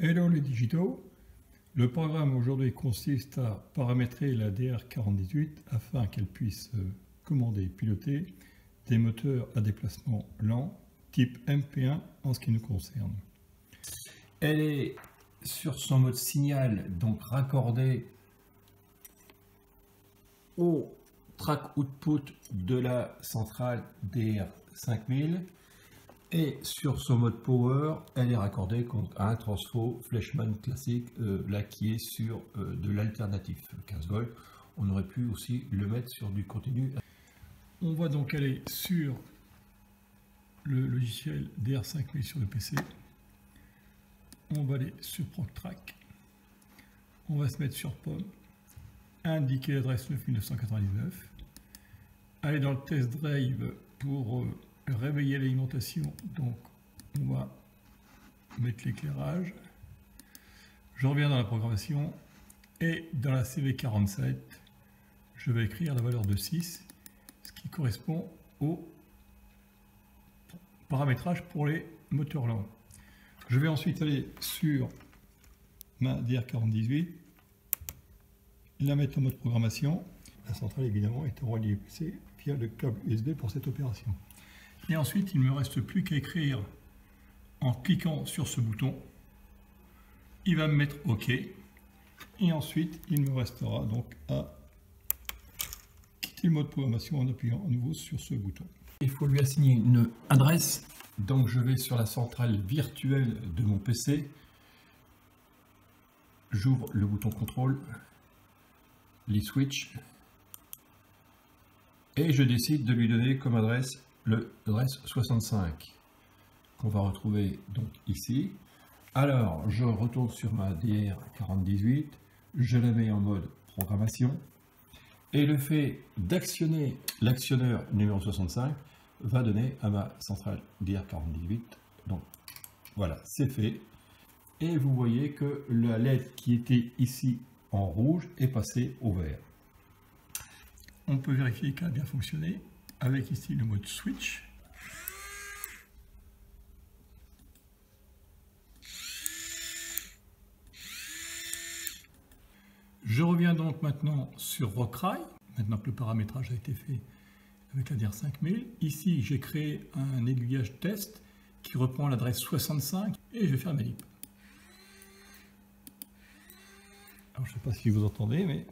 Hello les digitaux. Le programme aujourd'hui consiste à paramétrer la DR4018 afin qu'elle puisse commander et piloter des moteurs à déplacement lent type MP1 en ce qui nous concerne. Elle est sur son mode signal, donc raccordée au track output de la centrale DR5000. Et sur son mode power, elle est raccordée à un transfo Fleischmann classique, là qui est sur de l'alternatif 15 volts. On aurait pu aussi le mettre sur du continu. On va donc aller sur le logiciel DR5000 sur le PC. On va aller sur ProcTrack. On va se mettre sur POM, indiquer l'adresse 9999, aller dans le test drive pour réveiller l'alimentation, donc on va mettre l'éclairage. Je reviens dans la programmation et dans la CV47, je vais écrire la valeur de 6, ce qui correspond au paramétrage pour les moteurs lents. Je vais ensuite aller sur ma DR4018, la mettre en mode programmation. La centrale évidemment étant reliée au PC via le câble USB pour cette opération. Et ensuite, il ne me reste plus qu'à écrire en cliquant sur ce bouton. Il va me mettre OK. Et ensuite, il me restera donc à quitter le mode programmation en appuyant à nouveau sur ce bouton. Il faut lui assigner une adresse. Donc je vais sur la centrale virtuelle de mon PC. J'ouvre le bouton contrôle, l'e-switch. Et je décide de lui donner comme adresse l'adresse 65 qu'on va retrouver donc ici. Alors je retourne sur ma DR4018, je la mets en mode programmation et le fait d'actionner l'actionneur numéro 65 va donner à ma centrale DR4018. Donc voilà, c'est fait et vous voyez que la LED qui était ici en rouge est passée au vert. On peut vérifier qu'elle a bien fonctionné avec ici le mode switch. Je reviens donc maintenant sur Rockray, maintenant que le paramétrage a été fait avec la DR5000. Ici, j'ai créé un aiguillage test qui reprend l'adresse 65 et je vais faire la manip. Alors, je ne sais pas si vous entendez, mais